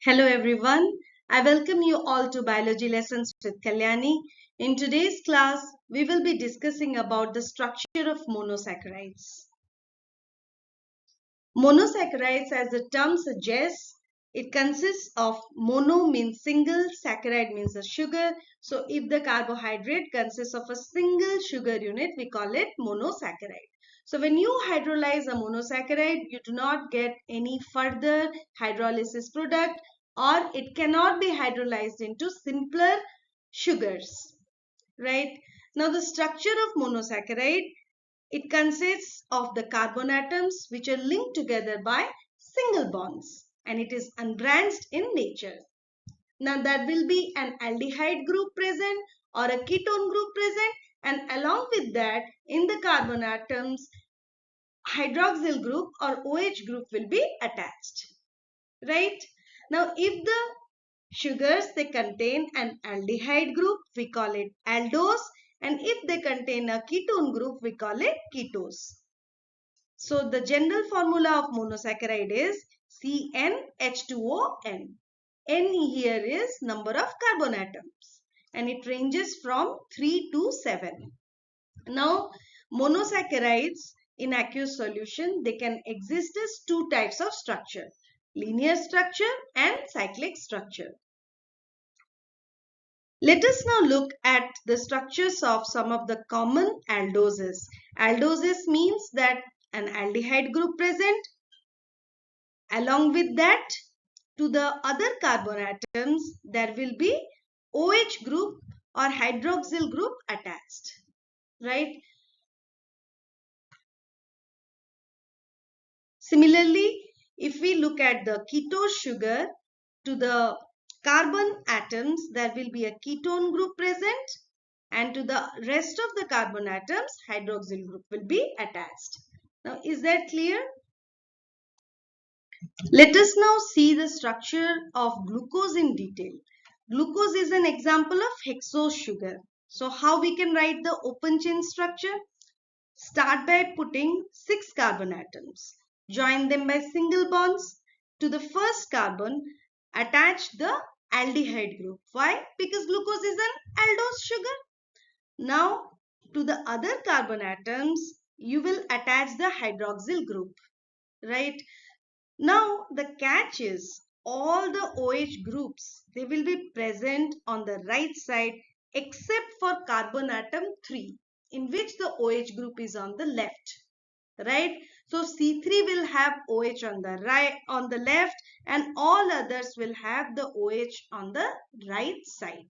Hello everyone. I welcome you all to Biology Lessons with Kalyani. In today's class, we will be discussing about the structure of monosaccharides. Monosaccharides, as the term suggests, it consists of mono means single, saccharide means a sugar. So if the carbohydrate consists of a single sugar unit, we call it monosaccharide. So when you hydrolyze a monosaccharide, you do not get any further hydrolysis product, or it cannot be hydrolyzed into simpler sugars, right? Now the structure of monosaccharide, it consists of the carbon atoms which are linked together by single bonds, and it is unbranched in nature. Now there will be an aldehyde group present or a ketone group present, and along with that in the carbon atoms hydroxyl group or OH group will be attached, right? Now if the sugars, they contain an aldehyde group, we call it aldose, and if they contain a ketone group, we call it ketose. So the general formula of monosaccharide is CnH2ON. N here is number of carbon atoms, and it ranges from 3 to 7. Now monosaccharides in aqueous solution, they can exist as two types of structure: linear structure and cyclic structure. Let us now look at the structures of some of the common aldoses. Aldoses means that an aldehyde group present. Along with that, to the other carbon atoms, there will be OH group or hydroxyl group attached, right? Similarly, if we look at the ketose sugar, to the carbon atoms, there will be a ketone group present, and to the rest of the carbon atoms, hydroxyl group will be attached. Now, is that clear? Let us now see the structure of glucose in detail. Glucose is an example of hexose sugar. So, how we can write the open chain structure? Start by putting 6 carbon atoms. Join them by single bonds. To the first carbon, attach the aldehyde group. Why? Because glucose is an aldose sugar. Now, to the other carbon atoms, you will attach the hydroxyl group, right? Now, the catch is all the OH groups, they will be present on the right side except for carbon atom 3, in which the OH group is on the left, right? So C3 will have OH on the right, on the left, and all others will have the OH on the right side.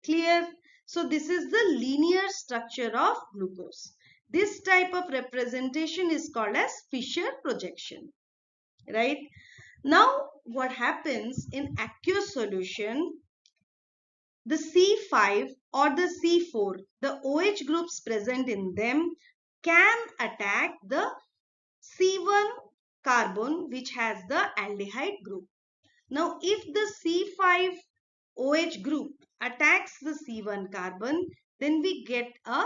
Clear? So this is the linear structure of glucose. This type of representation is called as Fischer projection, right? Now what happens in aqueous solution, the C5 or the C4, the OH groups present in them can attack the C1 carbon which has the aldehyde group. Now if the C5 OH group attacks the C1 carbon, then we get a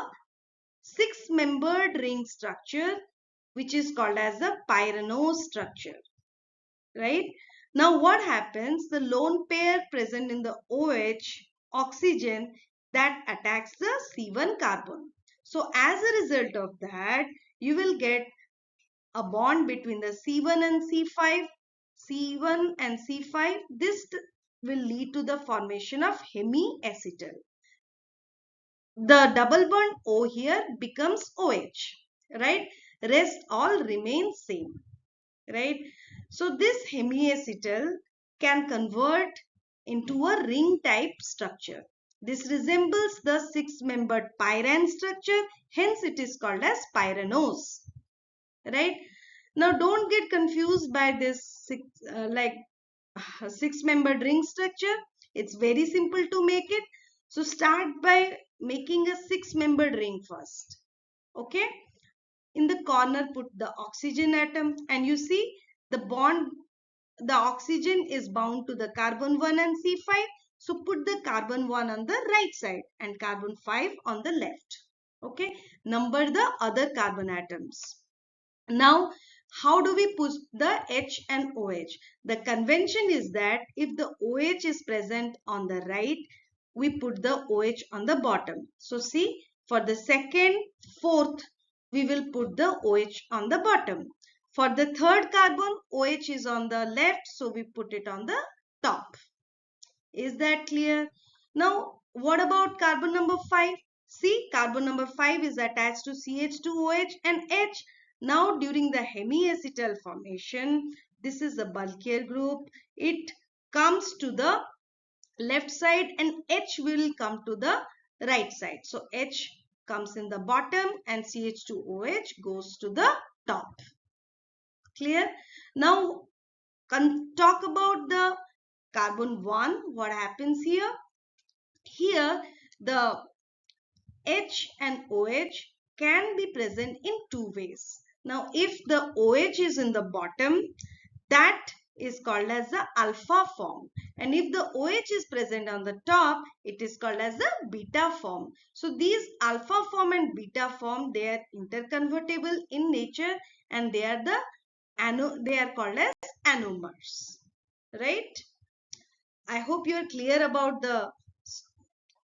6-membered ring structure which is called as the pyranose structure, right? Now what happens? The lone pair present in the OH oxygen that attacks the C1 carbon. So as a result of that, you will get a bond between the C1 and C5, C1 and C5. This will lead to the formation of hemiacetal. The double bond O here becomes OH, right? Rest all remain same, right? So this hemiacetal can convert into a ring type structure. This resembles the 6-membered pyrene structure, hence it is called as pyranose, right? Now don't get confused by this 6-membered ring structure. It's very simple to make it. So start by making a 6-membered ring first, okay? In the corner put the oxygen atom, and you see the bond, the oxygen is bound to the carbon 1 and C5. So put the carbon 1 on the right side and carbon 5 on the left, okay? Number the other carbon atoms. Now how do we put the H and OH? The convention is that if the OH is present on the right, we put the OH on the bottom. So see, for the second, fourth, we will put the OH on the bottom. For the third carbon, OH is on the left, so we put it on the top. Is that clear? Now, what about carbon number 5? See, carbon number 5 is attached to CH2OH and H. Now, during the hemiacetal formation, this is a bulkier group. It comes to the left side and H will come to the right side. So, H comes in the bottom and CH2OH goes to the top. Clear? Now, talk about the carbon 1. What happens here? Here, the H and OH can be present in two ways. Now, if the OH is in the bottom, that is called as the alpha form. And if the OH is present on the top, it is called as the beta form. So, these alpha form and beta form, they are interconvertible in nature and they are called as anomers. Right? I hope you are clear about the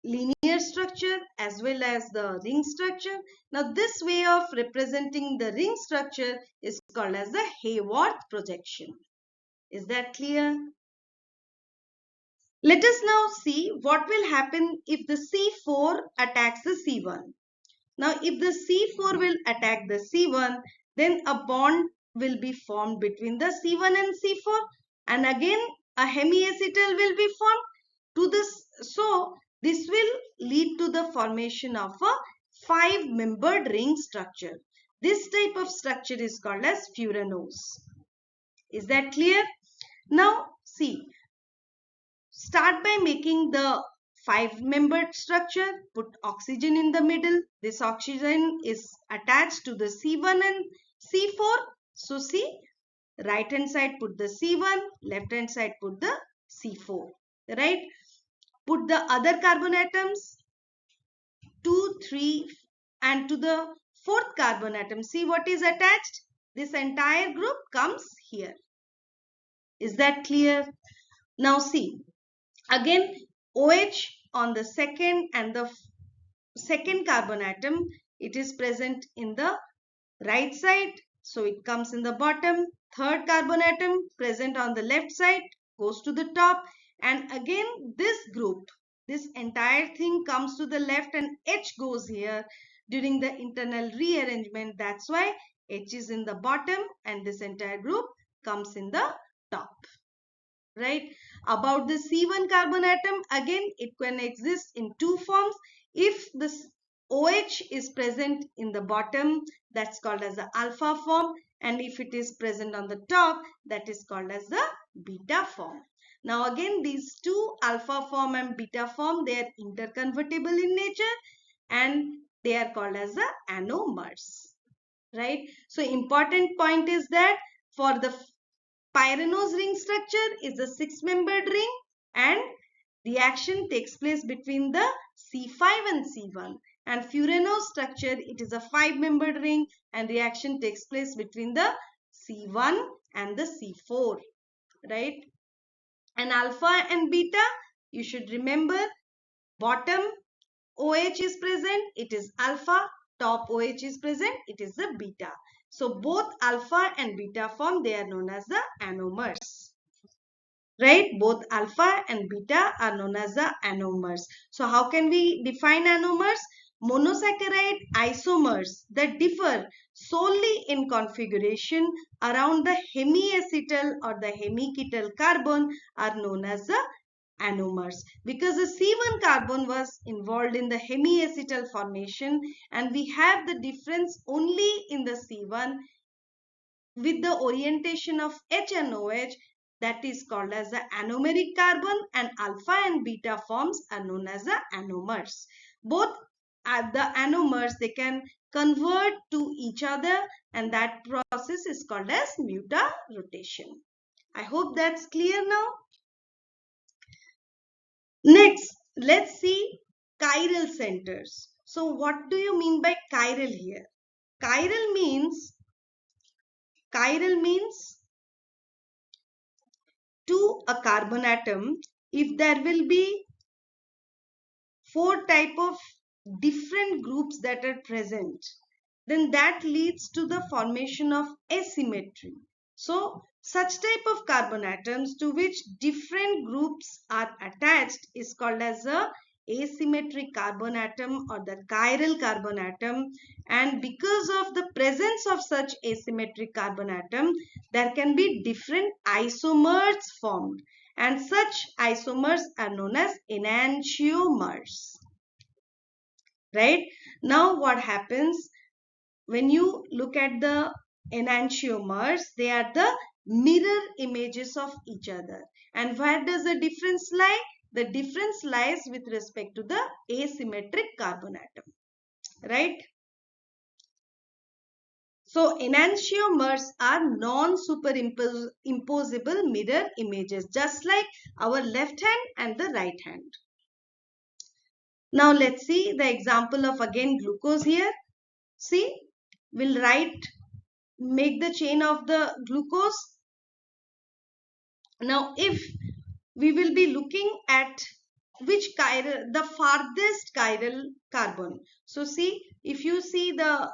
linear structure as well as the ring structure. Now, this way of representing the ring structure is called as the Hayworth projection. Is that clear? Let us now see what will happen if the C4 attacks the C1. Now, if the C4 will attack the C1, then a bond will be formed between the C1 and C4, and again a hemiacetal will be formed to this. So, this will lead to the formation of a 5-membered ring structure. This type of structure is called as furanose. Is that clear? Now, see, start by making the 5-membered structure. Put oxygen in the middle. This oxygen is attached to the C1 and C4. So, see, right hand side put the C1, left hand side put the C4. Right? Put the other carbon atoms 2, 3 and to the 4th carbon atom. See what is attached? This entire group comes here. Is that clear? Now see, again OH on the second and the second carbon atom, it is present in the right side. So it comes in the bottom. Third carbon atom present on the left side goes to the top. And again this group, this entire thing comes to the left and H goes here during the internal rearrangement. That's why H is in the bottom and this entire group comes in the top. Right? About the C1 carbon atom, again it can exist in two forms. If this OH is present in the bottom, that's called as the alpha form, and if it is present on the top, that is called as the beta form. Now again these two, alpha form and beta form, they are interconvertible in nature and they are called as the anomers. Right? So important point is that for the pyranose ring structure is a 6-membered ring and reaction takes place between the C5 and C1. And furanose structure, it is a 5-membered ring and reaction takes place between the C1 and the C4. Right? And alpha and beta, you should remember, bottom OH is present, it is alpha. Top OH is present, it is the beta. So both alpha and beta form, they are known as the anomers. Right? Both alpha and beta are known as the anomers. So how can we define anomers? Monosaccharide isomers that differ solely in configuration around the hemiacetal or the hemiketal carbon are known as the anomers, because the C1 carbon was involved in the hemiacetal formation and we have the difference only in the C1 with the orientation of H and OH, that is called as the anomeric carbon, and alpha and beta forms are known as the anomers. Both at the anomers, they can convert to each other and that process is called as mutarotation. I hope that's clear now. Next, let's see chiral centers. So what do you mean by chiral here? Chiral means Chiral means to a carbon atom, if there will be 4 type of different groups that are present, then that leads to the formation of asymmetry. So such type of carbon atoms to which different groups are attached is called as a asymmetric carbon atom or the chiral carbon atom. And because of the presence of such asymmetric carbon atom, there can be different isomers formed, and such isomers are known as enantiomers. Right? Now what happens when you look at the enantiomers? They are the mirror images of each other. And where does the difference lie? The difference lies with respect to the asymmetric carbon atom. Right? So enantiomers are non-superimposable mirror images, just like our left hand and the right hand. Now let's see the example of again glucose here. See, we'll make the chain of the glucose. Now if we will be looking at which chiral, the farthest chiral carbon. So see, if you see the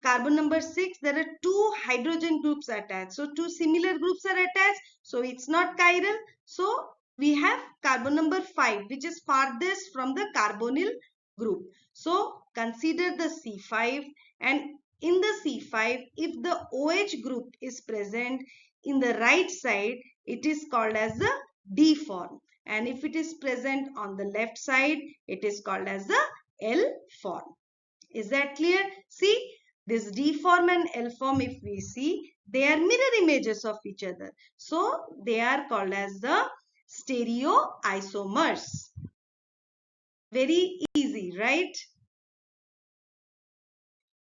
carbon number 6, there are 2 hydrogen groups attached. So 2 similar groups are attached. So it's not chiral. So we have carbon number 5, which is farthest from the carbonyl group. So consider the C5, and in the C5, if the OH group is present in the right side, it is called as the D form. And if it is present on the left side, it is called as the L form. Is that clear? See, this D form and L form, if we see, they are mirror images of each other. So they are called as the stereoisomers. Very easy, right?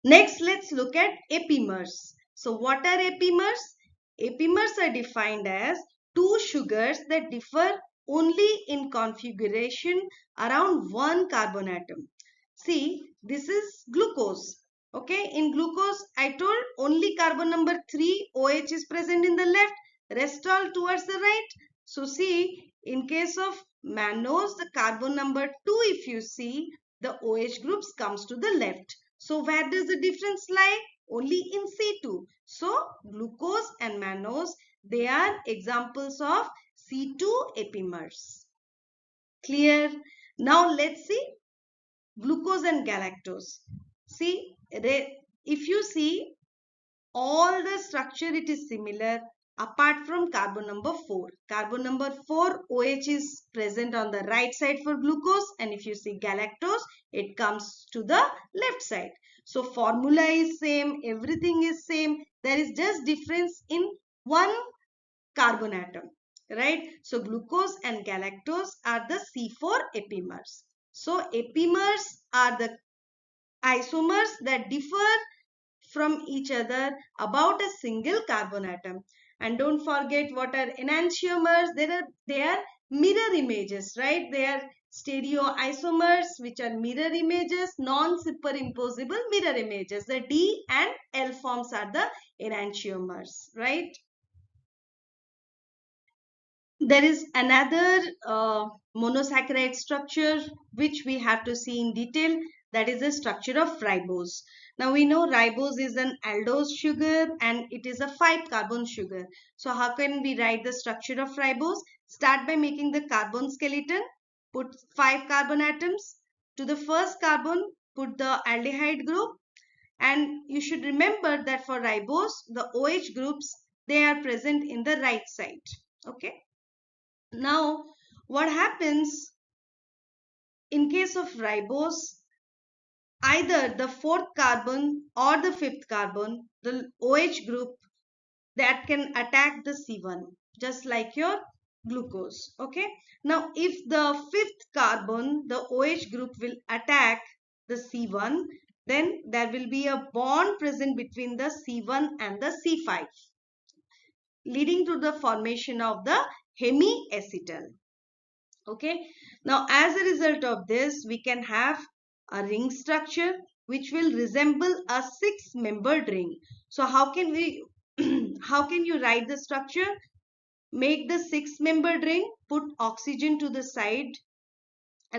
Next, let's look at epimers. So what are epimers? Epimers are defined as 2 sugars that differ only in configuration around 1 carbon atom. See, this is glucose. Okay, in glucose, I told only carbon number 3 OH is present in the left, rest all towards the right. So see, in case of mannose, the carbon number 2, if you see, the OH groups comes to the left. So where does the difference lie? Only in C2. So glucose and mannose, they are examples of C2 epimers. Clear? Now let's see glucose and galactose. See, if you see all the structure, it is similar apart from carbon number 4. Carbon number 4 OH is present on the right side for glucose, and if you see galactose, it comes to the left side. So formula is same, everything is same. There is just difference in one carbon atom, right? So glucose and galactose are the C4 epimers. So epimers are the isomers that differ from each other about a single carbon atom. And don't forget what are enantiomers. They are mirror images, right? They are stereoisomers, which are mirror images, non-superimposable mirror images. The D and L forms are the enantiomers, right? There is another monosaccharide structure which we have to see in detail. That is the structure of ribose. Now we know ribose is an aldose sugar and it is a 5-carbon sugar. So how can we write the structure of ribose? Start by making the carbon skeleton. Put 5 carbon atoms. To the first carbon, put the aldehyde group. And you should remember that for ribose, the OH groups, they are present in the right side. Okay. Now, what happens in case of ribose? Either the 4th carbon or the 5th carbon, the OH group, that can attack the C1, just like your glucose. Okay. Now, if the 5th carbon, the OH group will attack the C1, then there will be a bond present between the C1 and the C5, leading to the formation of the hemiacetal. Okay. Now, as a result of this, we can have a ring structure which will resemble a 6-membered ring. So, how can we how can you write the structure? Make the 6-membered ring, put oxygen to the side,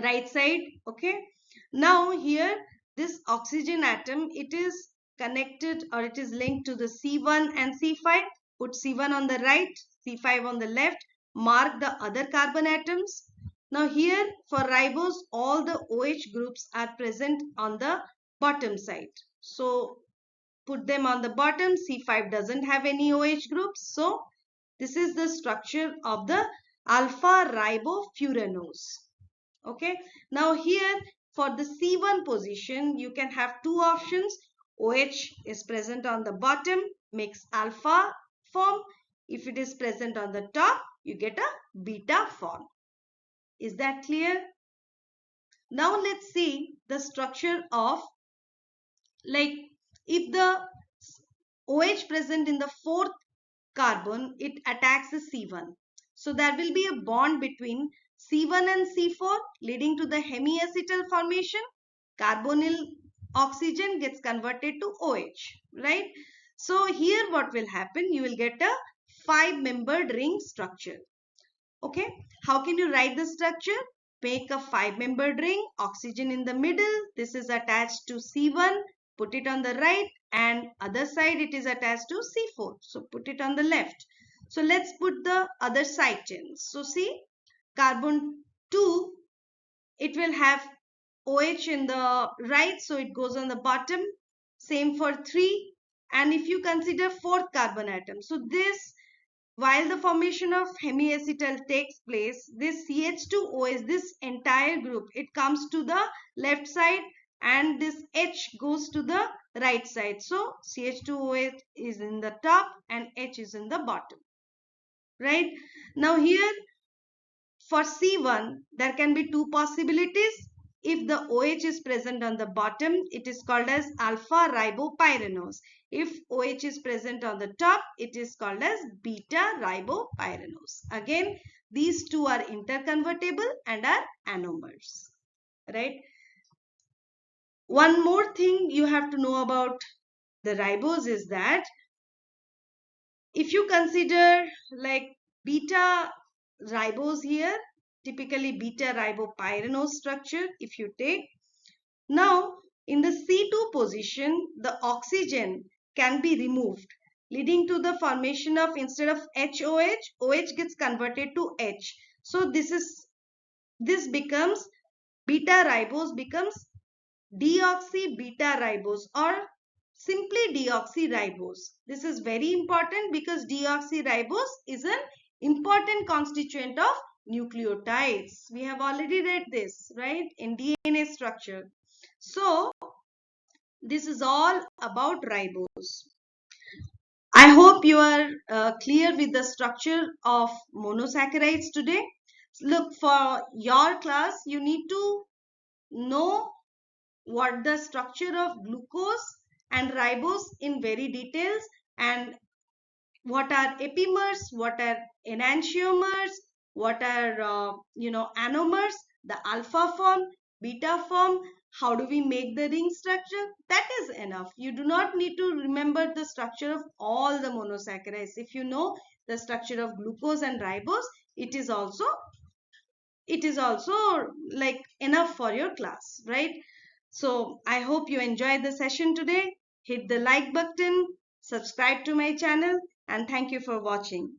right side. Okay, now here this oxygen atom, it is connected or it is linked to the C1 and C5. Put C1 on the right, C5 on the left, mark the other carbon atoms. Now here for ribose, all the OH groups are present on the bottom side, so put them on the bottom. C5 doesn't have any OH groups, so this is the structure of the alpha ribofuranose. Okay, now here for the C1 position, you can have two options. OH is present on the bottom, makes alpha form. If it is present on the top, you get a beta form. Is that clear? Now let's see the structure of, like, if the OH present in the fourth carbon, it attacks the C1. So there will be a bond between C1 and C4 leading to the hemiacetal formation. Carbonyl oxygen gets converted to OH, right? So here what will happen? You will get a 5-membered ring structure. Okay, how can you write the structure? Make a 5-membered ring, oxygen in the middle. This is attached to C1. Put it on the right, and other side it is attached to C4. So put it on the left. So let's put the other side chains. So see, carbon 2, it will have OH in the right, so it goes on the bottom. Same for 3. And if you consider fourth carbon atom, so this, while the formation of hemiacetal takes place, this CH2OH, this entire group, it comes to the left side and this H goes to the right side. So CH2OH is in the top and H is in the bottom. Right? Now here for C1, there can be two possibilities. If the OH is present on the bottom, it is called as alpha ribopyranose. If OH is present on the top, it is called as beta ribopyranose. Again, these two are interconvertible and are anomers. Right? One more thing you have to know about the ribose is that if you consider like beta ribose here, typically beta ribopyranose structure, if you take, now in the C2 position, the oxygen can be removed, leading to the formation of, instead of HOH, OH gets converted to H. So this becomes, beta ribose becomes deoxy beta ribose or simply deoxyribose. This is very important because deoxyribose is an important constituent of nucleotides. We have already read this, right, in DNA structure. So this is all about ribose. I hope you are clear with the structure of monosaccharides today. Look, for your class, you need to know what the structure of glucose and ribose in very details, and what are epimers, what are enantiomers, what are anomers, the alpha form, beta form, how do we make the ring structure. That is enough. You do not need to remember the structure of all the monosaccharides. If you know the structure of glucose and ribose, it is also like enough for your class, right? So I hope you enjoyed the session today. Hit the like button, subscribe to my channel, and thank you for watching.